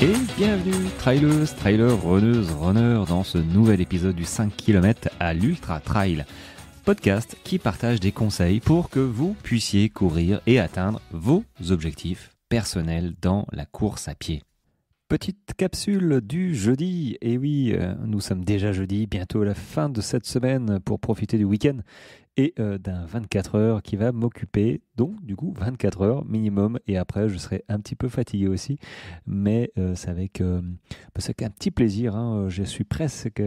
Et bienvenue, trailers, trailers, runneuses, runners, dans ce nouvel épisode du 5 km à l'Ultra Trail, podcast qui partage des conseils pour que vous puissiez courir et atteindre vos objectifs personnels dans la course à pied. Petite capsule du jeudi, et oui, nous sommes déjà jeudi, bientôt la fin de cette semaine pour profiter du week-end et d'un 24 heures qui va m'occuper, donc du coup 24 heures minimum, et après je serai un petit peu fatigué aussi, mais c'est avec un petit plaisir, hein. Je suis presque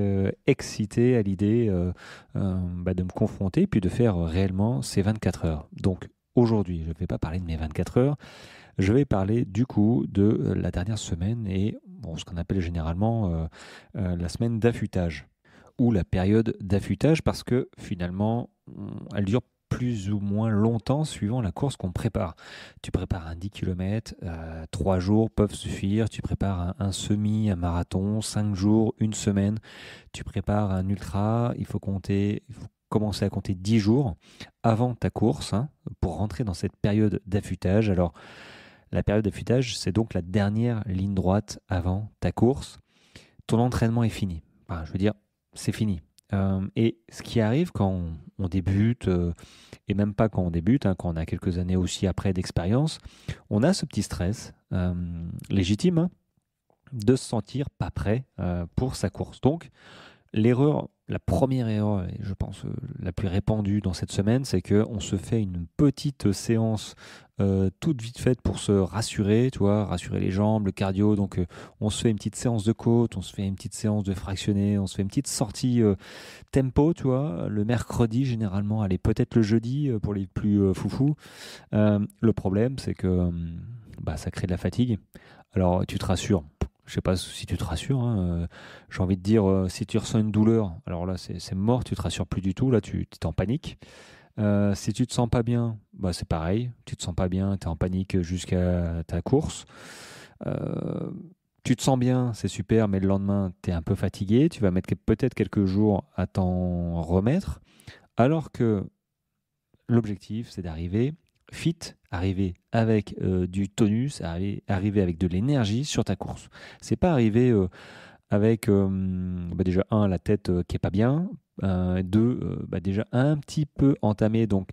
excité à l'idée de me confronter puis de faire réellement ces 24 heures. Donc aujourd'hui, je ne vais pas parler de mes 24 heures, je vais parler du coup de la dernière semaine et ce qu'on appelle généralement la semaine d'affûtage ou la période d'affûtage, parce que finalement elle dure plus ou moins longtemps suivant la course qu'on prépare. Tu prépares un 10 km, 3 jours peuvent suffire. Tu prépares un semi, un marathon, 5 jours, une semaine. Tu prépares un ultra, il faut commencer à compter 10 jours avant ta course, hein, pour rentrer dans cette période d'affûtage. Alors, la période d'affûtage, c'est donc la dernière ligne droite avant ta course. Ton entraînement est fini. Enfin, je veux dire, c'est fini. Et ce qui arrive quand on débute, et même pas quand on débute, hein, quand on a quelques années aussi après d'expérience, on a ce petit stress légitime, hein, de se sentir pas prêt pour sa course. Donc, la première erreur, et je pense la plus répandue dans cette semaine, c'est qu'on se fait une petite séance toute vite faite pour se rassurer, tu vois, rassurer les jambes, le cardio. Donc on se fait une petite séance de côte, on se fait une petite séance de fractionné, on se fait une petite sortie tempo, tu vois, le mercredi généralement, allez, peut-être le jeudi pour les plus foufous. Le problème, c'est que ça crée de la fatigue. Alors tu te rassures. Je sais pas si tu te rassures, hein. J'ai envie de dire, si tu ressens une douleur, alors là c'est mort, tu te rassures plus du tout, là tu es en panique. Si tu te sens pas bien, c'est pareil, tu te sens pas bien, tu es en panique jusqu'à ta course. Tu te sens bien, c'est super, mais le lendemain tu es un peu fatigué, tu vas mettre peut-être quelques jours à t'en remettre, alors que l'objectif c'est d'arriver fit, arriver avec du tonus, arriver avec de l'énergie sur ta course. C'est pas arriver avec déjà la tête qui est pas bien, deux, déjà un petit peu entamé, donc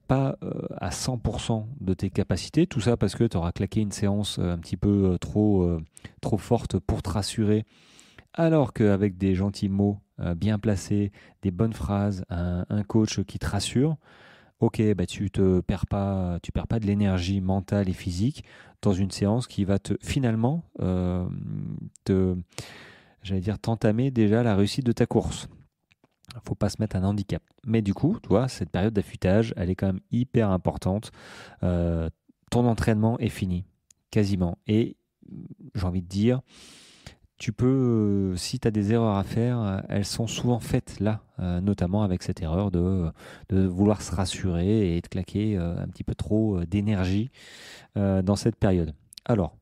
pas à 100% de tes capacités, tout ça parce que tu auras claqué une séance un petit peu trop forte pour te rassurer, alors qu'avec des gentils mots bien placés, des bonnes phrases, un coach qui te rassure, ok, tu perds pas de l'énergie mentale et physique dans une séance qui va finalement t'entamer déjà la réussite de ta course. Il ne faut pas se mettre un handicap. Mais du coup, tu vois, cette période d'affûtage, elle est quand même hyper importante. Ton entraînement est fini, quasiment. Et j'ai envie de dire, tu peux, si tu as des erreurs à faire, elles sont souvent faites là, notamment avec cette erreur de vouloir se rassurer et de claquer un petit peu trop d'énergie dans cette période. Alors,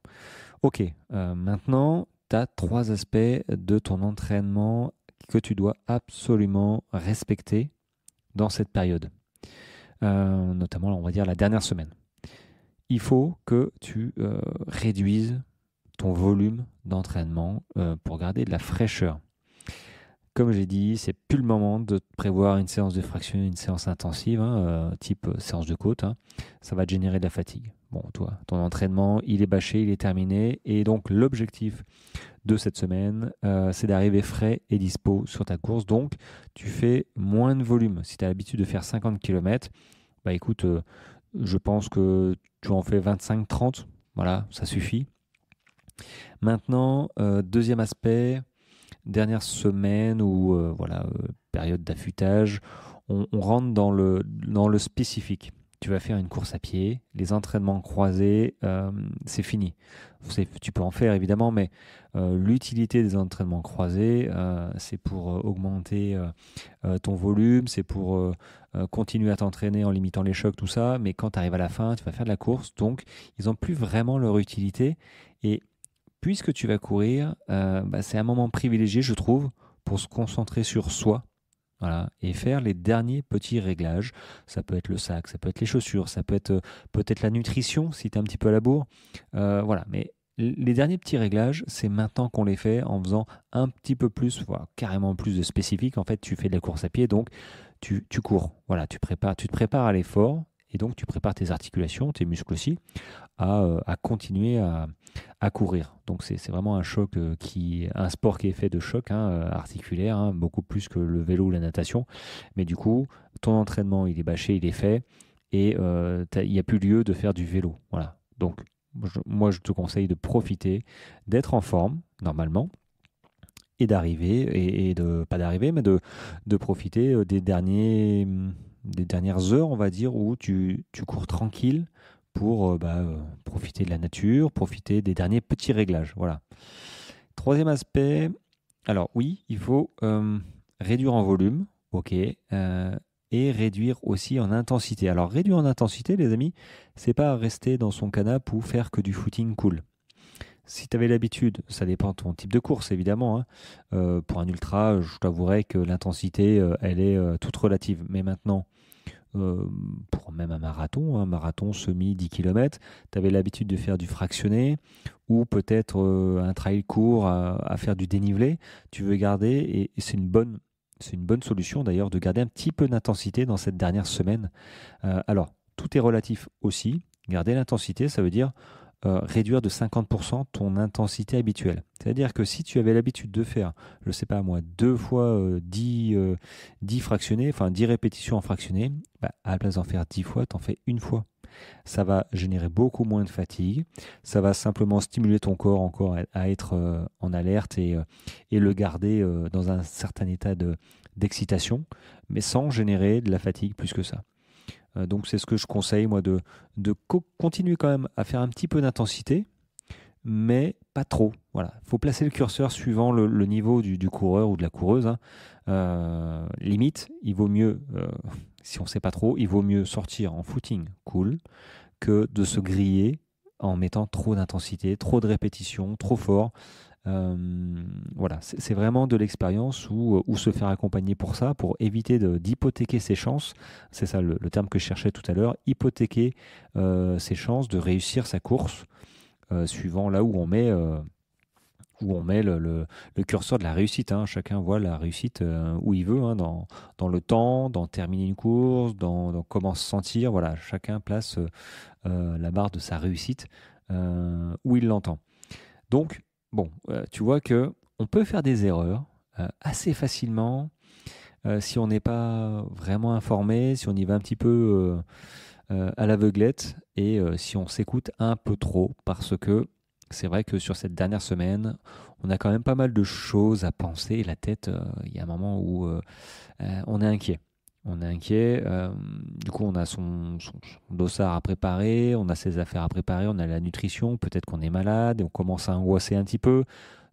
ok, maintenant, tu as 3 aspects de ton entraînement que tu dois absolument respecter dans cette période, notamment, on va dire, la dernière semaine. Il faut que tu réduises ton volume d'entraînement pour garder de la fraîcheur. Comme j'ai dit, c'est plus le moment de prévoir une séance de fractionné, une séance intensive, hein, type séance de côte, hein. Ça va te générer de la fatigue. Bon, toi, ton entraînement, il est bâché, il est terminé. Et donc, l'objectif de cette semaine, c'est d'arriver frais et dispo sur ta course. Donc, tu fais moins de volume. Si tu as l'habitude de faire 50 km, écoute, je pense que tu en fais 25-30. Voilà, ça suffit. Maintenant, deuxième aspect, dernière semaine ou période d'affûtage, on rentre dans le spécifique. Tu vas faire une course à pied, les entraînements croisés, c'est fini. Tu peux en faire évidemment, mais l'utilité des entraînements croisés, c'est pour augmenter ton volume, c'est pour continuer à t'entraîner en limitant les chocs, tout ça. Mais quand tu arrives à la fin, tu vas faire de la course, donc ils n'ont plus vraiment leur utilité. Et puisque tu vas courir, c'est un moment privilégié, je trouve, pour se concentrer sur soi. Voilà, et faire les derniers petits réglages. Ça peut être le sac, ça peut être les chaussures, ça peut être peut-être la nutrition si tu es un petit peu à la bourre. Voilà, mais Les derniers petits réglages, c'est maintenant qu'on les fait en faisant un petit peu plus, voire carrément plus de spécifique. En fait, tu fais de la course à pied, donc tu cours. Voilà, tu te prépares à l'effort et donc tu prépares tes articulations, tes muscles aussi, à continuer à courir. Donc c'est vraiment un sport qui est fait de choc articulaire, beaucoup plus que le vélo ou la natation. Mais du coup, ton entraînement, il est bâché, il est fait et il n'y a plus lieu de faire du vélo. Voilà. Donc moi, je te conseille de profiter, d'être en forme, normalement, et d'arriver, et de, pas d'arriver, mais de profiter des dernières heures, on va dire, où tu cours tranquille pour profiter de la nature, profiter des derniers petits réglages. Voilà. Troisième aspect, alors oui, il faut réduire en volume, ok, et réduire aussi en intensité. Alors réduire en intensité, les amis, c'est pas rester dans son canapé ou faire que du footing cool. Si tu avais l'habitude, ça dépend de ton type de course évidemment, pour un ultra, je t'avouerai que l'intensité, elle est toute relative. Mais maintenant, pour même un marathon semi 10 km, tu avais l'habitude de faire du fractionné ou peut-être un trail court à faire du dénivelé. Tu veux garder, et c'est une bonne solution d'ailleurs, de garder un petit peu d'intensité dans cette dernière semaine. Alors, tout est relatif aussi. Garder l'intensité, ça veut dire réduire de 50% ton intensité habituelle. C'est-à-dire que si tu avais l'habitude de faire, je ne sais pas moi, 2 fois 10 fractionnés, enfin 10 répétitions en fractionné, à la place d'en faire 10 fois, tu en fais une fois. Ça va générer beaucoup moins de fatigue, ça va simplement stimuler ton corps encore à être en alerte et le garder dans un certain état d'excitation, mais sans générer de la fatigue plus que ça. Donc c'est ce que je conseille, moi, de continuer quand même à faire un petit peu d'intensité, mais pas trop. Voilà, il faut placer le curseur suivant le niveau du coureur ou de la coureuse. Limite, il vaut mieux, si on ne sait pas trop, il vaut mieux sortir en footing cool que de se griller en mettant trop d'intensité, trop de répétitions, trop fort. Voilà, c'est vraiment de l'expérience ou se faire accompagner pour ça, pour éviter d'hypothéquer ses chances. C'est ça le terme que je cherchais tout à l'heure, hypothéquer ses chances de réussir sa course, suivant là où on met le curseur de la réussite. Chacun voit la réussite où il veut, dans le temps, dans terminer une course, dans comment se sentir. Voilà, chacun place la barre de sa réussite où il l'entend. Donc, bon, tu vois que on peut faire des erreurs assez facilement si on n'est pas vraiment informé, si on y va un petit peu à l'aveuglette et si on s'écoute un peu trop, parce que c'est vrai que sur cette dernière semaine, on a quand même pas mal de choses à penser. La tête, il y a un moment où on est inquiet. On est inquiet, du coup on a son dossard à préparer, on a ses affaires à préparer, on a la nutrition, peut-être qu'on est malade et on commence à angoisser un petit peu.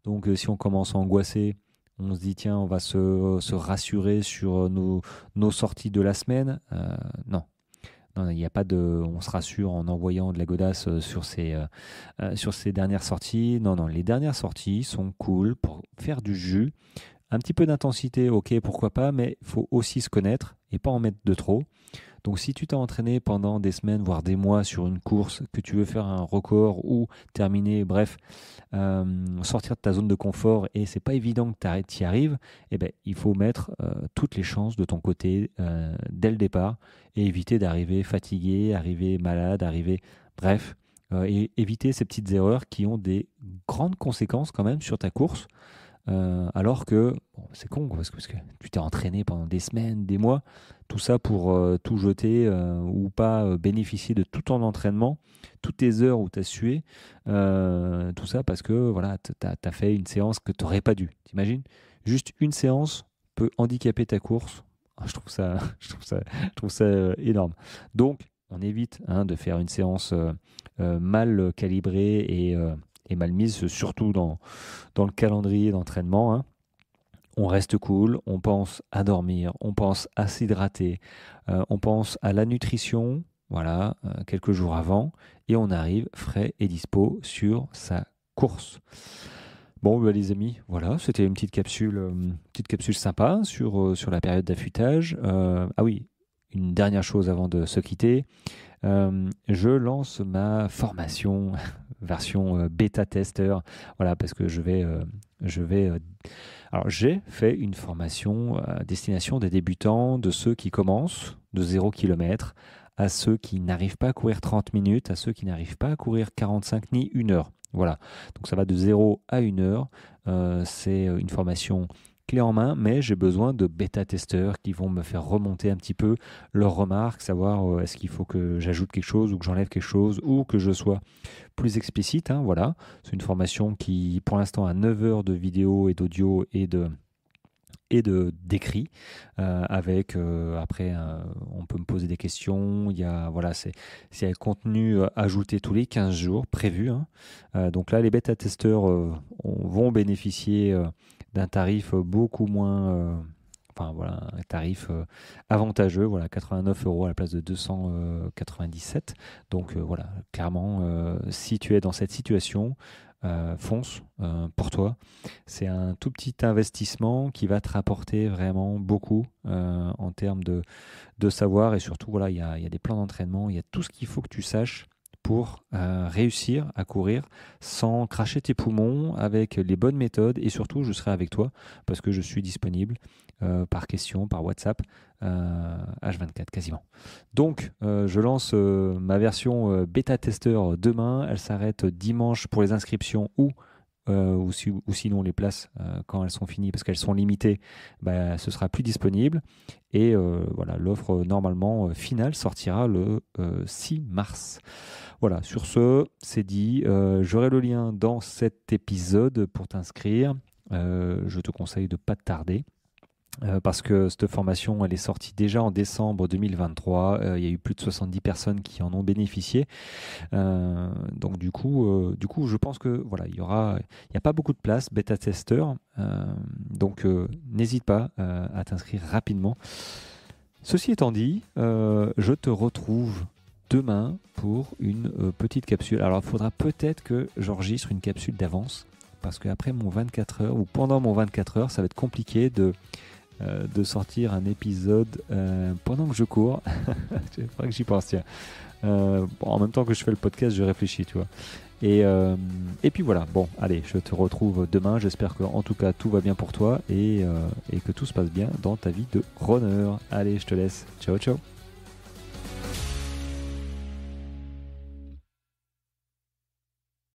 Donc si on commence à angoisser, on se dit tiens on va se rassurer sur nos sorties de la semaine. Non, non, il n'y a pas de, on se rassure en envoyant de la godasse sur ces dernières sorties. Non, non, les dernières sorties sont cool pour faire du jus. Un petit peu d'intensité, ok, pourquoi pas, mais il faut aussi se connaître et pas en mettre de trop. Donc si tu t'es entraîné pendant des semaines, voire des mois sur une course, que tu veux faire un record ou terminer, bref, sortir de ta zone de confort et c'est pas évident que tu y arrives, eh ben, il faut mettre toutes les chances de ton côté dès le départ et éviter d'arriver fatigué, arriver malade, bref, et éviter ces petites erreurs qui ont des grandes conséquences quand même sur ta course. Alors que, bon, c'est con parce que tu t'es entraîné pendant des semaines, des mois, tout ça pour tout jeter ou pas bénéficier de tout ton entraînement, toutes tes heures où tu as sué, tout ça parce que voilà, tu as fait une séance que tu n'aurais pas dû. T'imagines? Juste une séance peut handicaper ta course. Je trouve ça, je trouve ça énorme. Donc, on évite de faire une séance mal calibrée et mal mise, surtout dans le calendrier d'entraînement. On reste cool, on pense à dormir, on pense à s'hydrater, on pense à la nutrition, voilà, quelques jours avant, et on arrive frais et dispo sur sa course. Bon, les amis, voilà, c'était une petite capsule sympa sur la période d'affûtage. Ah oui, une dernière chose avant de se quitter. je lance ma formation version bêta-testeur. Voilà, parce que alors, j'ai fait une formation à destination des débutants, de ceux qui commencent de 0 km, à ceux qui n'arrivent pas à courir 30 minutes, à ceux qui n'arrivent pas à courir 45 ni 1 heure. Voilà, donc ça va de 0 à 1 heure. C'est une formation clé en main, mais j'ai besoin de bêta-testeurs qui vont me faire remonter un petit peu leurs remarques, savoir est-ce qu'il faut que j'ajoute quelque chose ou que j'enlève quelque chose ou que je sois plus explicite. Hein, voilà, c'est une formation qui, pour l'instant, a 9 heures de vidéo et d'audio et d'écrit avec après on peut me poser des questions, il y a voilà, c'est un contenu ajouté tous les 15 jours prévu, hein. Donc là les bêta testeurs vont bénéficier d'un tarif beaucoup moins enfin voilà, un tarif avantageux, voilà, 89 € à la place de 297. Donc voilà, clairement, si tu es dans cette situation, fonce pour toi. C'est un tout petit investissement qui va te rapporter vraiment beaucoup en termes de savoir, et surtout, voilà, il y a des plans d'entraînement, il y a tout ce qu'il faut que tu saches pour réussir à courir sans cracher tes poumons, avec les bonnes méthodes, et surtout je serai avec toi parce que je suis disponible par question, par WhatsApp, H24 quasiment. Donc je lance ma version bêta-testeur demain, elle s'arrête dimanche pour les inscriptions ou sinon les places quand elles sont finies parce qu'elles sont limitées, ce sera plus disponible, et voilà, l'offre normalement finale sortira le 6 mars. Voilà, sur ce, c'est dit. J'aurai le lien dans cet épisode pour t'inscrire. Je te conseille de ne pas te tarder. Parce que cette formation, elle est sortie déjà en décembre 2023. Il y a eu plus de 70 personnes qui en ont bénéficié. Donc du coup, je pense que voilà, il y a pas beaucoup de place bêta-testeur. Donc n'hésite pas à t'inscrire rapidement. Ceci étant dit, je te retrouve demain pour une petite capsule. Alors il faudra peut-être que j'enregistre une capsule d'avance, parce qu'après mon 24 heures ou pendant mon 24 heures, ça va être compliqué de sortir un épisode pendant que je cours. Il faudrait que j'y pense, tiens. En même temps que je fais le podcast, je réfléchis, tu vois. Et puis voilà, bon, allez, je te retrouve demain. J'espère que, en tout cas, tout va bien pour toi et que tout se passe bien dans ta vie de runner. Allez, je te laisse. Ciao, ciao.